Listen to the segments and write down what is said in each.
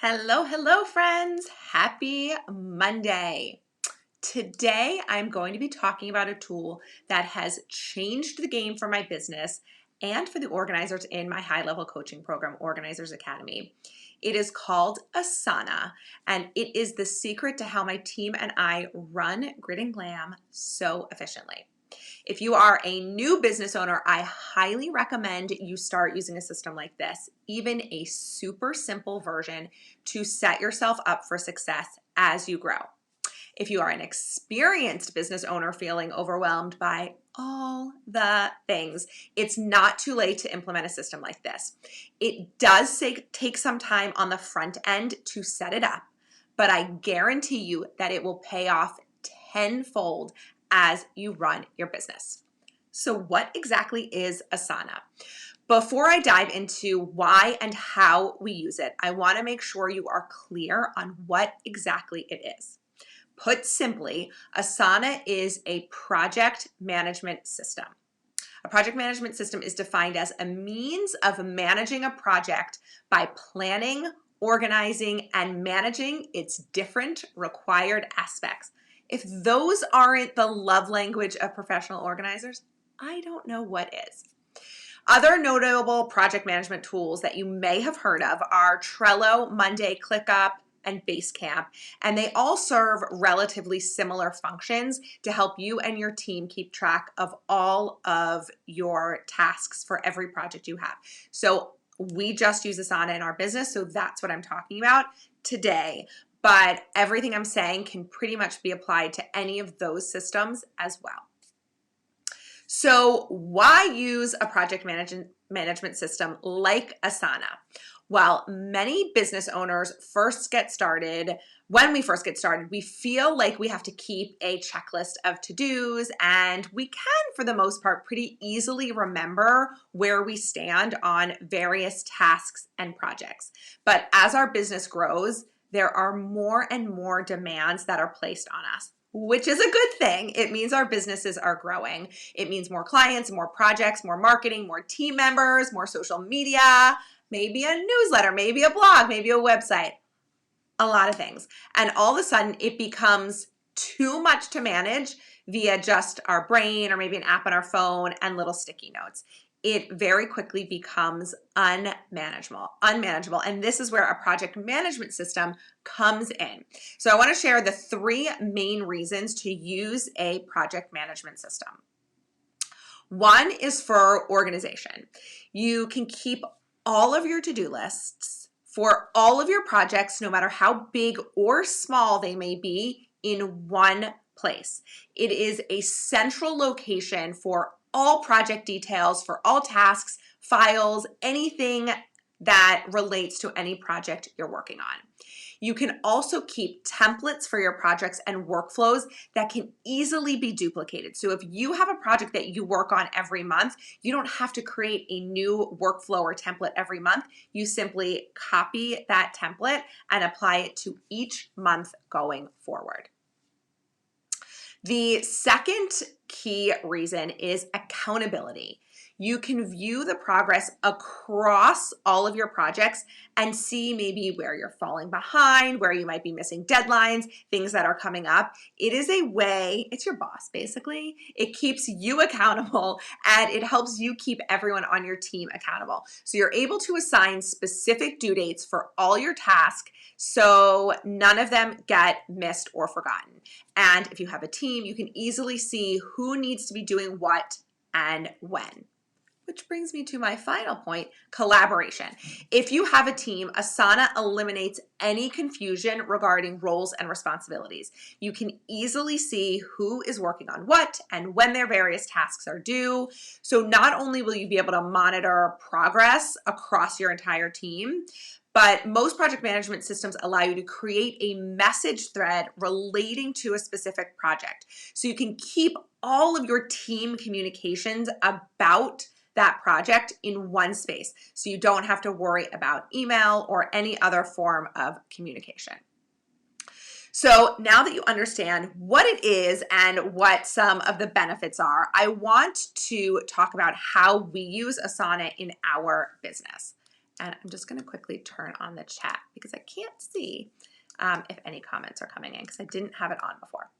Hello, hello, friends. Happy Monday. Today, I'm going to be talking about a tool that has changed the game for my business and for the organizers in my high-level coaching program, Organizers Academy. It is called Asana, and it is the secret to how my team and I run Grit and Glam so efficiently. If you are a new business owner, I highly recommend you start using a system like this, even a super simple version to set yourself up for success as you grow. If you are an experienced business owner feeling overwhelmed by all the things, it's not too late to implement a system like this. It does take some time on the front end to set it up, but I guarantee you that it will pay off tenfold as you run your business. So what exactly is Asana? Before I dive into why and how we use it, I want to make sure you are clear on what exactly it is. Put simply, Asana is a project management system. A project management system is defined as a means of managing a project by planning, organizing, and managing its different required aspects. If those aren't the love language of professional organizers, I don't know what is. Other notable project management tools that you may have heard of are Trello, Monday, ClickUp, and Basecamp, and they all serve relatively similar functions to help you and your team keep track of all of your tasks for every project you have. So we just use Asana in our business, so that's what I'm talking about today. But everything I'm saying can pretty much be applied to any of those systems as well. So why use a project management system like Asana? Well, many business owners when we first get started, we feel like we have to keep a checklist of to-dos, and we can, for the most part, pretty easily remember where we stand on various tasks and projects. But as our business grows, there are more and more demands that are placed on us, which is a good thing. It means our businesses are growing. It means more clients, more projects, more marketing, more team members, more social media, maybe a newsletter, maybe a blog, maybe a website, a lot of things. And all of a sudden it becomes too much to manage via just our brain or maybe an app on our phone and little sticky notes. It very quickly becomes unmanageable. And this is where a project management system comes in. So I want to share the 3 main reasons to use a project management system. One is for organization. You can keep all of your to-do lists for all of your projects, no matter how big or small they may be, in one place. It is a central location for all project details, for all tasks, files, anything that relates to any project you're working on. You can also keep templates for your projects and workflows that can easily be duplicated. So if you have a project that you work on every month, you don't have to create a new workflow or template every month. You simply copy that template and apply it to each month going forward. The second key reason is accountability. You can view the progress across all of your projects and see maybe where you're falling behind, where you might be missing deadlines, things that are coming up. It is a way, it's your boss basically. It keeps you accountable and it helps you keep everyone on your team accountable. So you're able to assign specific due dates for all your tasks so none of them get missed or forgotten. And if you have a team, you can easily see who needs to be doing what and when. Which brings me to my final point, collaboration. If you have a team, Asana eliminates any confusion regarding roles and responsibilities. You can easily see who is working on what and when their various tasks are due. So not only will you be able to monitor progress across your entire team, but most project management systems allow you to create a message thread relating to a specific project. So you can keep all of your team communications about that project in one space. So you don't have to worry about email or any other form of communication. So now that you understand what it is and what some of the benefits are, I want to talk about how we use Asana in our business. And I'm just going to quickly turn on the chat because I can't see if any comments are coming in because I didn't have it on before.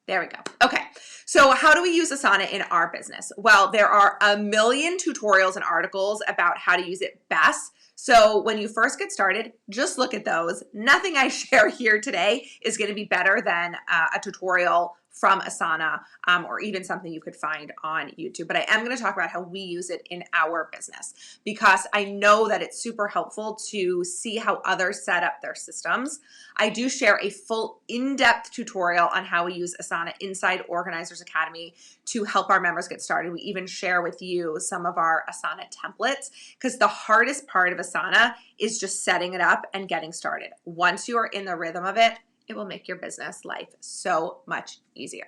There we go. Okay, so how do we use Asana in our business? Well, there are a million tutorials and articles about how to use it best. So when you first get started, just look at those. Nothing I share here today is going to be better than a tutorial from Asana or even something you could find on YouTube. But I am going to talk about how we use it in our business because I know that it's super helpful to see how others set up their systems. I do share a full in-depth tutorial on how we use Asana inside Organizers Academy to help our members get started. We even share with you some of our Asana templates because the hardest part of Asana is just setting it up and getting started. Once you are in the rhythm of it, it will make your business life so much easier.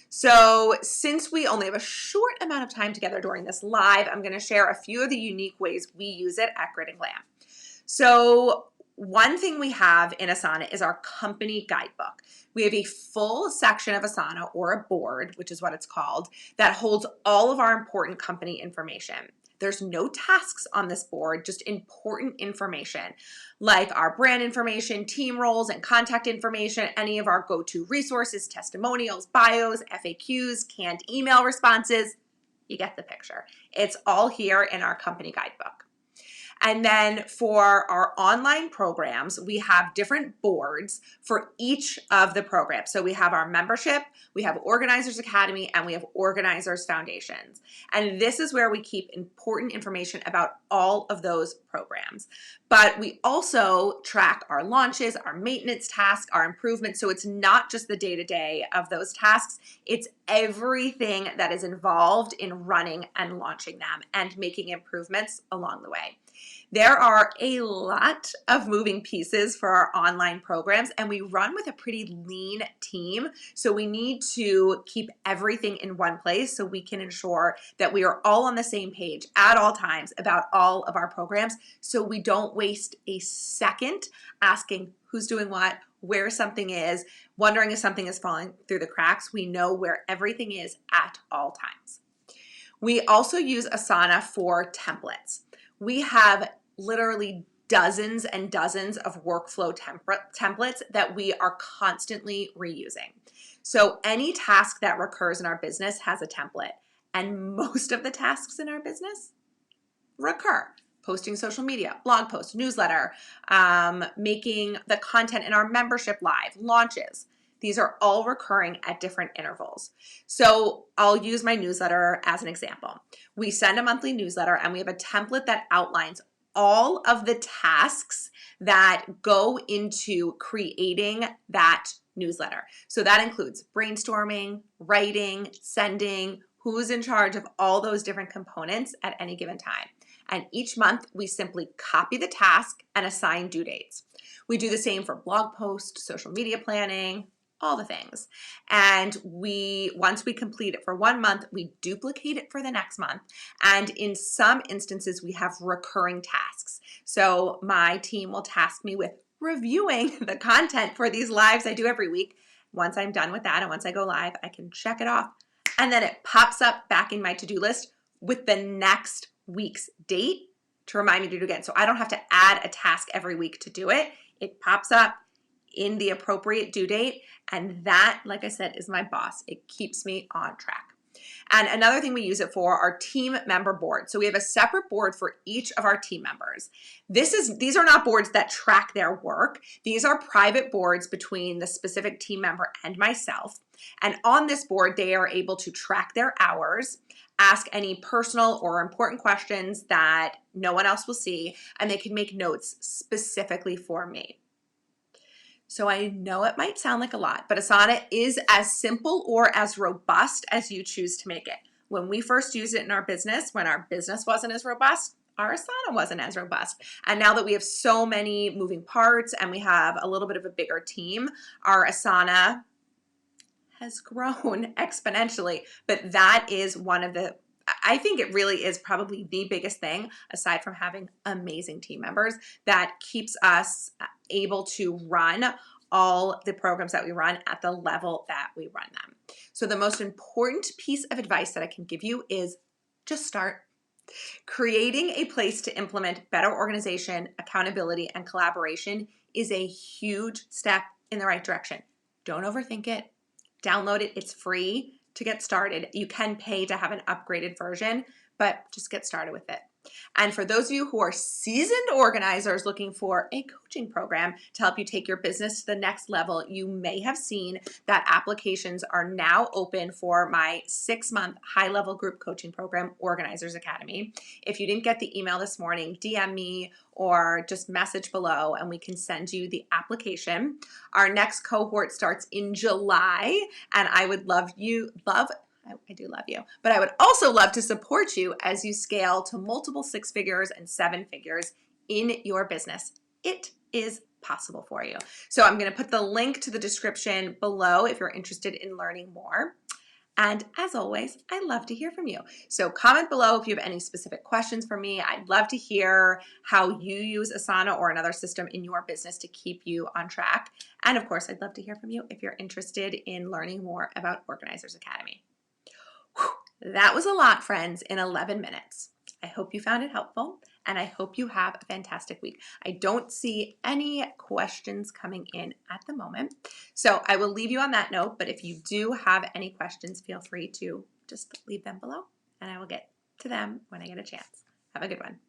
So since we only have a short amount of time together during this live, I'm going to share a few of the unique ways we use it at Grit and Glam. So one thing we have in Asana is our company guidebook. We have a full section of Asana, or a board, which is what it's called, that holds all of our important company information. There's no tasks on this board, just important information like our brand information, team roles, and contact information, any of our go-to resources, testimonials, bios, FAQs, canned email responses. You get the picture. It's all here in our company guidebook. And then for our online programs, we have different boards for each of the programs. So we have our membership, we have Organizers Academy, and we have Organizers Foundations. And this is where we keep important information about all of those programs. But we also track our launches, our maintenance tasks, our improvements. So it's not just the day-to-day of those tasks, it's everything that is involved in running and launching them and making improvements along the way. There are a lot of moving pieces for our online programs, and we run with a pretty lean team. So we need to keep everything in one place so we can ensure that we are all on the same page at all times about all of our programs, so we don't waste a second asking who's doing what, where something is, wondering if something is falling through the cracks. We know where everything is at all times. We also use Asana for templates. We have literally dozens and dozens of workflow templates that we are constantly reusing. So any task that recurs in our business has a template, and most of the tasks in our business recur. Posting social media, blog posts, newsletter, making the content in our membership live, launches. These are all recurring at different intervals. So I'll use my newsletter as an example. We send a monthly newsletter and we have a template that outlines all of the tasks that go into creating that newsletter. So that includes brainstorming, writing, sending, who's in charge of all those different components at any given time. And each month we simply copy the task and assign due dates. We do the same for blog posts, social media planning, all the things. And once we complete it for 1 month, we duplicate it for the next month. And in some instances, we have recurring tasks. So my team will task me with reviewing the content for these lives I do every week. Once I'm done with that and once I go live, I can check it off. And then it pops up back in my to-do list with the next week's date to remind me to do it again. So I don't have to add a task every week to do it. It pops up in the appropriate due date. And that, like I said, is my boss. It keeps me on track. And another thing we use it for are team member boards. So we have a separate board for each of our team members. These are not boards that track their work. These are private boards between the specific team member and myself. And on this board, they are able to track their hours, ask any personal or important questions that no one else will see, and they can make notes specifically for me. So I know it might sound like a lot, but Asana is as simple or as robust as you choose to make it. When we first used it in our business, when our business wasn't as robust, our Asana wasn't as robust. And now that we have so many moving parts and we have a little bit of a bigger team, our Asana has grown exponentially. But that is one of the, I think it really is probably the biggest thing, aside from having amazing team members, that keeps us able to run all the programs that we run at the level that we run them. So the most important piece of advice that I can give you is just start. Creating a place to implement better organization, accountability, and collaboration is a huge step in the right direction. Don't overthink it. Download it. It's free to get started. You can pay to have an upgraded version, but just get started with it. And for those of you who are seasoned organizers looking for a coaching program to help you take your business to the next level, you may have seen that applications are now open for my 6-month high-level group coaching program, Organizers Academy. If you didn't get the email this morning, DM me or just message below and we can send you the application. Our next cohort starts in July, and I would I do love you, but I would also love to support you as you scale to multiple 6 figures and 7 figures in your business. It is possible for you. So I'm going to put the link to the description below if you're interested in learning more. And as always, I love to hear from you. So comment below if you have any specific questions for me. I'd love to hear how you use Asana or another system in your business to keep you on track. And of course, I'd love to hear from you if you're interested in learning more about Organizers Academy. That was a lot, friends, in 11 minutes. I hope you found it helpful, and I hope you have a fantastic week. I don't see any questions coming in at the moment, so I will leave you on that note, but if you do have any questions, feel free to just leave them below, and I will get to them when I get a chance. Have a good one.